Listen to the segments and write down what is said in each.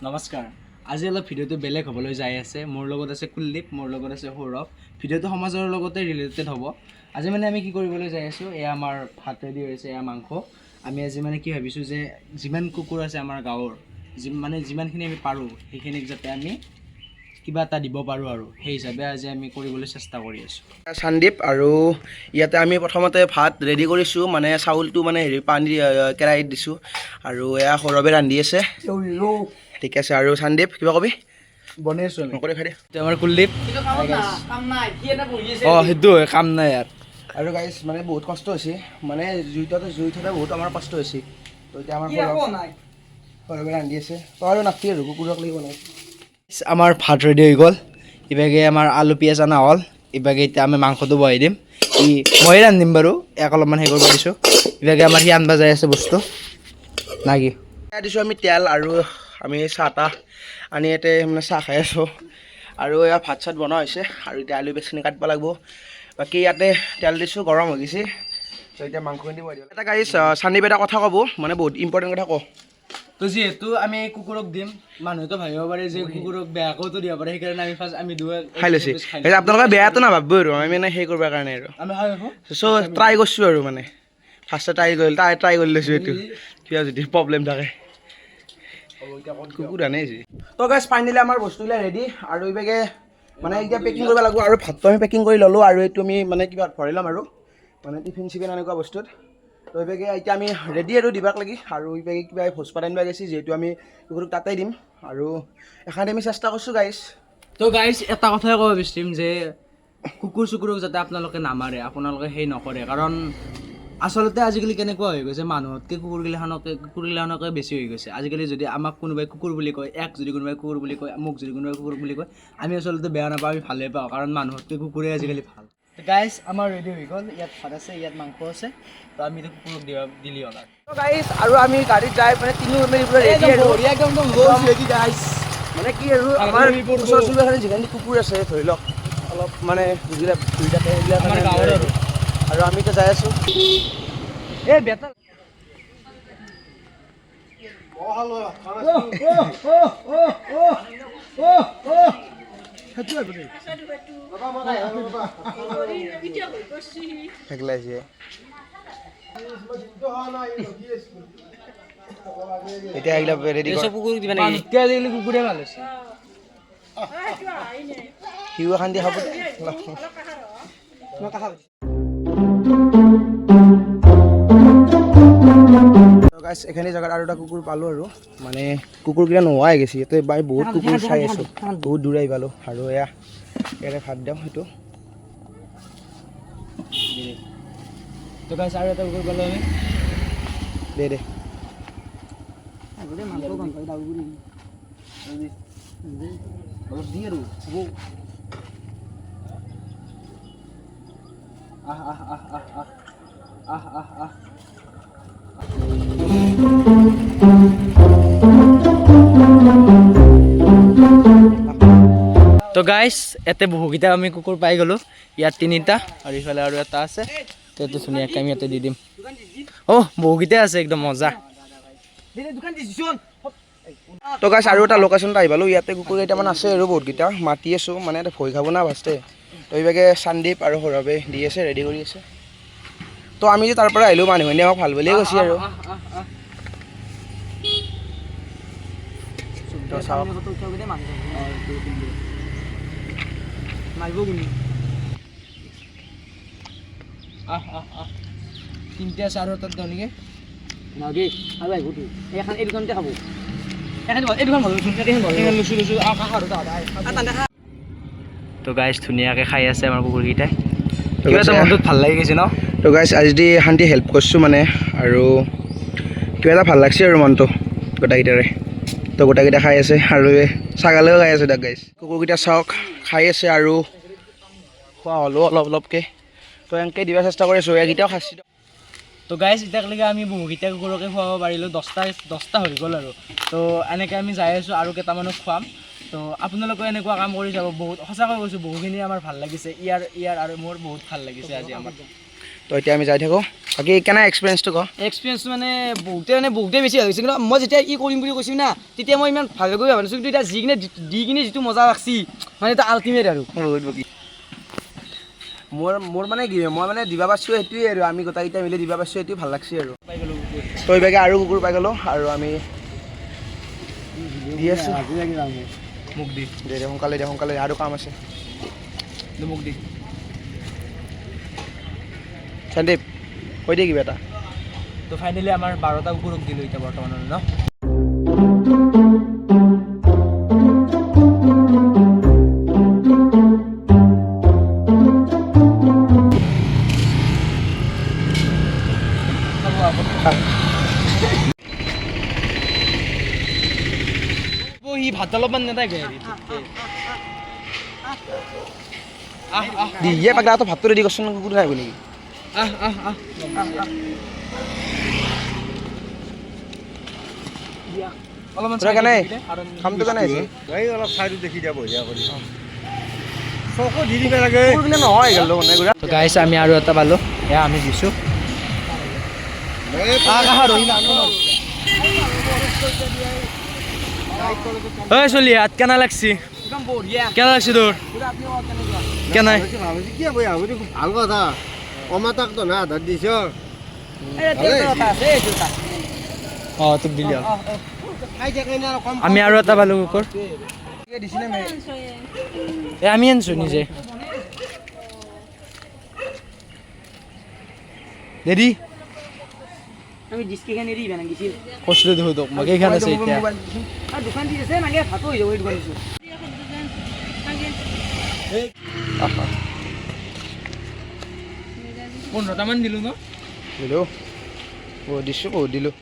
নমস্কাৰ আজি অলপ ভিডিঅ'টো বেলেগ হ'বলৈ যাই আছে মোৰ লগত আছে কুলদীপ মোৰ লগত আছে সৌৰভ ভিডিঅ'টো সমাজৰ লগতে ৰিলেটেড হ'ব আজি মানে আমি কি কৰিবলৈ যাই আছো এয়া আমাৰ ভাত ৰেডি হৈছে এয়া মাংস আমি আজি মানে কি ভাবিছো যে যিমান কুকুৰ আছে আমাৰ গাঁৱৰ যিমানখিনি আমি পাৰো সেইখিনিক যাতে আমি কিবা এটা দিব পাৰো আৰু সেই হিচাপে আজি আমি কৰিবলৈ চেষ্টা কৰি আছো সন্দীপ আৰু ইয়াতে আমি প্ৰথমতে ভাত ৰেডি কৰিছোঁ মানে চাউলটো মানে পানী কেৰাহীত দিছোঁ আৰু এয়া সৌৰভে ৰান্ধি আছে ঠিক আছে আৰু সন্দীপ কিবা কবি বনাই আছো নকৰি খাই দে আমাৰ কুলদীপ সেইটো কাম নাই ইয়াৰ আৰু গাইজ মানে বহুত কষ্ট হৈছে মানে জুই থওঁতে বহুত আমাৰ কষ্ট হৈছে তো এতিয়া আমাৰ সৌৰভে ৰান্ধি আছে তই আৰু নাতি আৰু কুকুৰক লাগিব নাই আমাৰ ভাত ৰেডি হৈ গ'ল ইভাগে আমাৰ আলু পিঁয়াজ অনা হ'ল ইভাগে এতিয়া আমি মাংসটো বহাই দিম মই ৰান্ধিম বাৰু ইয়াক অলপমান হেৰি কৰিব দিছোঁ ইভাগে আমাৰ সি আনবা যাই আছে বস্তু নাকি দিছোঁ আমি তেল আৰু আমি চাহ তাহ আনি ইয়াতে মানে চাহ খাই আছোঁ আৰু এয়া ভাত চাত বনোৱা হৈছে আৰু এতিয়া আলু বেচনি কাটিব লাগিব বাকী ইয়াতে তেল দিছোঁ গৰম হৈ গৈছে তো এতিয়া মাংসখিনি বহাই দিওঁ এটা গাড়ী সন্দীপ এটা কথা ক'ব মানে বহুত ইম্পৰ্টেণ্ট কথা কওঁ তো যিহেতু আমি কুকুৰক দিম মানুহেতো ভাবিব পাৰে যে কুকুৰক বেয়াকৈতো দিব পাৰে সেইকাৰণে আমি ফাৰ্ষ্ট আমি দুয়ে খাই লৈছে আপোনালোকে বেয়াটো নাভাবিব আৰু আমি মানে সেই কৰিবৰ কাৰণে আৰু আমি খাই আহোঁ চ' ট্ৰাই কৰিছোঁ আৰু মানে ফাৰ্ষ্টে ট্ৰাই কৰি লৈছোঁ এইটো কিবা যদি প্ৰব্লেম থাকে কুকুৰ আনিছে তো গাইজ ফাইনেলি আমাৰ বস্তুবিলাক ৰেডি আৰু এইভাগে মানে এতিয়া পেকিং কৰিব লাগিব আৰু ভাতটো আমি পেকিং কৰি ল'লোঁ আৰু এইটো আমি মানে কিবা ভৰাই ল'ম আৰু মানে টিফিন চিফিন এনেকুৱা বস্তুত তো এইভাগে এতিয়া আমি ৰেডি আৰু দিবাক লাগি আৰু এইভাগে কিবা ভোজপাত আনিব গৈছে যিহেতু আমি কুকুৰক তাতে দিম আৰু এখানে আমি চেষ্টা কৰিছোঁ গাইজ তো গাইজ এটা কথাই ক'ব বিচাৰিম যে কুকুৰ চুকুৰক যাতে আপোনালোকে নামাৰে আপোনালোকে সেই নকৰে কাৰণ আচলতে আজিকালি কেনেকুৱা হৈ গৈছে মানুহতকৈ কুকুৰগিলাখনকে বেছি হৈ গৈছে আজিকালি যদি আমাক কোনোবাই কুকুৰ বুলি কয় যদি কোনোবাই কুকুৰ বুলি কয় মোক যদি কোনোবাই কুকুৰ বুলি কয় আমি আচলতে বেয়া নাপাওঁ আমি ভালেই পাওঁ কাৰণ মানুহতকৈ কুকুৰে আজিকালি ভাল গাইজ আমাৰ ৰেডি হৈ গ'ল ইয়াত ভাত আছে ইয়াত মাংস আছে তো আমি কুকুৰক দিলি হ'ল তো গাইজ আৰু আমি গাড়ীত যাই মানে তিনি ৰেডি আৰু গাইজ মানে কি আৰু আমাৰ ওচৰ চুবুৰীয়া যিখিনি কুকুৰ আছে ধৰি লওক অলপ মানে যিবিলাক ঘূৰি থাকে সেইবিলাক আমাৰ গাঁৱৰ আৰু আমি এতিয়া যাই আছোঁ এই বেটা ফেকলাইছে এতিয়া এইবিলাক ৰেডি কুকুৰ আজিকালি কুকুৰে ভাল হৈছে সিও এখন দি খাব এইখিনি জেগাত আৰু এটা কুকুৰ পালোঁ আৰু মানে কুকুৰকেইটা নোহোৱা হৈ গৈছে ইয়াতে বাই বহুত কুকুৰ চাই আছোঁ বহুত দূৰ আহি পালোঁ আৰু এয়া ইয়াতে ভাত দিওঁ সেইটো তো গাইছ আৰু এটা কুকুৰ পালোঁ আমি দে অলপ দি আৰু তো গাইছ ইয়াতে বহুকেইটা আমি কুকুৰ পাই গ'লোঁ ইয়াত তিনিটা আৰু ইফালে আৰু এটা আছে তো এইটো ধুনীয়াকৈ আমি ইয়াতে দি দিম বহুকেইটাই আছে একদম মজা তো গাইছ আৰু এটা লোকেশ্যনত আহি পালোঁ ইয়াতে কুকুৰ কেইটামান আছে আৰু বহুতকেইটা মাতি আছোঁ মানে ইয়াতে ভয় খাব না ফাৰ্ষ্টে তো এইভাগে সন্দীপ আৰু সৌৰভে দি আছে ৰেডি কৰি আছে তো আমি যে তাৰ পৰা আহিলোঁ মানুহখিনি আমাক ভাল বুলিয়ে কৈছে আৰু তো চাওক তিনিটা আছে আৰু এটা দিওঁ নেকি তো গাইছ ধুনীয়াকৈ খাই আছে আমাৰ কুকুৰকেইটাই কিবা এটা মনটোত ভাল লাগি গৈছে ন তো গাইছ আজি শান্তি হেল্প কৰিছোঁ মানে আৰু কিবা এটা ভাল লাগছে আৰু মনটো গোটেইকেইটাৰে তো গোটেইকেইটা খাই আছে আৰু ছাগালেও খাই আছে তাক গাইছ কুকুৰকেইটা চাওক খাই আছে আৰু খোৱা হ'লেও অলপকৈ তো এনেকৈ দিব চেষ্টা কৰি আছোঁ এইকেইটাও খাইছোঁ তো গাইছ এতিয়ালৈকে আমি বহুকেইটা কুকুৰকে খুৱাব পাৰিলোঁ 10টা হৈ গ'ল আৰু তো এনেকৈ আমি যাই আছোঁ আৰু কেইটামানক খুৱাম তো আপোনালোকেও এনেকুৱা কাম কৰি যাব বহুত সঁচাকৈ কৈছোঁ বহুখিনি আমাৰ ভাল লাগিছে ইয়াৰ আৰু মোৰ বহুত ভাল লাগিছে আজি আমাৰ তো তো এতিয়া আমি যাই থাকোঁ বাকী কেনে এক্সপিৰিয়েঞ্চটো ক এক্সপিৰিয়েঞ্চ মানে বহুতে বেছি ভাল হৈছে কিন্তু মই যেতিয়া ই কৰিম বুলি কৈছোঁ না তেতিয়া মই ইমান ভালকৈ ভাবা নাছিলোঁ কিন্তু এতিয়া দি কিনে যিটো মজা লাগছি মানে এটা আল্টিমেট আৰু বহুত বকি মোৰ মানে কি মই মানে দিবা পাৰছোঁ সেইটোৱে আৰু আমি গোটেইকেইটা মিলি দিবা পাৰছোঁ সেইটোৱে ভাল লাগছে আৰু তো এইভাগে আৰু কুকুৰ পাই গ'লোঁ আৰু আমি দি আছোঁ মোক দি দে সোনকালে আৰু কাম আছে মোক দি সন্দীপ কৈ দিয়ে কিবা এটা তো ফাইনেলি আমাৰ 12টা কুকুৰক দিলোঁ এতিয়া বৰ্তমানলৈ ন সি ভাত অলপমান নেথাকে দিয়ে পাগলা তো ভাতটো ৰেডি কৰচোন কুকুৰ খাই নেকি অলপমান তোৰা কেনে কামটো কেনে হৈছে অলপ চাইডত দেখি দিয়া বঢ়িয়া কৰি চকু দি দিব লাগে কুকুৰবিলাক নহয় গ'ল মানে গুৰা তো গাইছ আমি আৰু এটা পালোঁ এয়া আমি দিছোঁ ঐ চলি হাত কেনা লাগছি একদম বঢ়িয়া কেনা লাগছি তোৰ কেনাই কি ভাল কথা অমাতাক তো না আধাৰ দিছ অঁ তোক দিলি খাই থাকে না কম আমি আৰু এটা পালোঁ কুকুৰ দিছিলে এ আমি আনিছোঁ নিজে দেৰি আমি ডিস্কেখান এৰি ইমান গেছিল কৈছিলোঁ দেখোন তোক মই কেইখন আছে এতিয়া আৰু দোকান দি আছে নাগে ভাতো হৈ যাব এই দোকান দিছোঁ 15টামান দিলোঁ ন দিলোঁ বহুত দিছোঁ বহুত দিলোঁ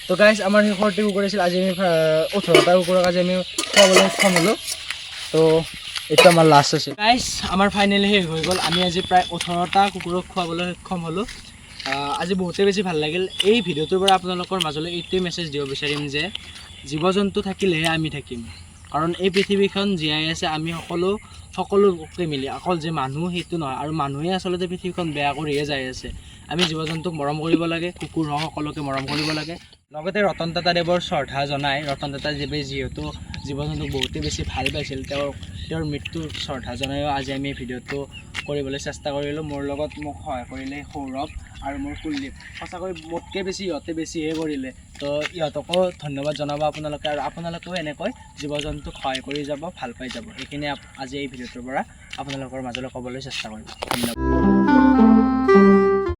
তো গাইছ আমাৰ সেই শৰ্টী কুকুৰ আছিল আজি আমি 18টা কুকুৰক আজি আমি খুৱাবলৈ সক্ষম হ'লোঁ তো এইটো আমাৰ লাষ্ট আছিল গাইছ আমাৰ ফাইনেলি শেষ হৈ গ'ল আমি আজি প্ৰায় 18টা কুকুৰক খুৱাবলৈ সক্ষম হ'লোঁ আজি বহুতেই বেছি ভাল লাগিল এই ভিডিঅ'টোৰ পৰা আপোনালোকৰ মাজলৈ এইটোৱে মেছেজ দিব বিচাৰিম যে জীৱ জন্তু থাকিলেহে আমি থাকিম কাৰণ এই পৃথিৱীখন জীয়াই আছে আমি সকলোকে মিলি অকল যে মানুহ সেইটো নহয় আৰু মানুহে আচলতে পৃথিৱীখন বেয়া কৰিয়ে যাই আছে আমি জীৱ জন্তুক মৰম কৰিব লাগে কুকুৰ হওক সকলোকে মৰম কৰিব লাগে লগতে ৰতন টাটাদেৱৰ শ্ৰদ্ধা জনাই ৰতন টাটাদেৱে যিহেতু জীৱ জন্তুক বহুতেই বেছি ভাল পাইছিল তেওঁৰ মৃত্যুৰ শ্ৰদ্ধা জনায়ো আজি আমি ভিডিঅ'টো কৰিবলৈ চেষ্টা কৰিলোঁ মোৰ লগত মোক সহায় কৰিলে সৌৰভ আৰু মোৰ কুলদীপ সঁচাকৈ মোতকৈ বেছি ইহঁতে বেছিহে কৰিলে তো ইহঁতকো ধন্যবাদ জনাব আপোনালোকে আৰু আপোনালোকেও এনেকৈ জীৱ জন্তুক সহায় কৰি যাব ভাল পাই যাব এইখিনি আজি এই ভিডিঅ'টোৰ পৰা আপোনালোকৰ মাজলৈ ক'বলৈ চেষ্টা কৰিম ধন্যবাদ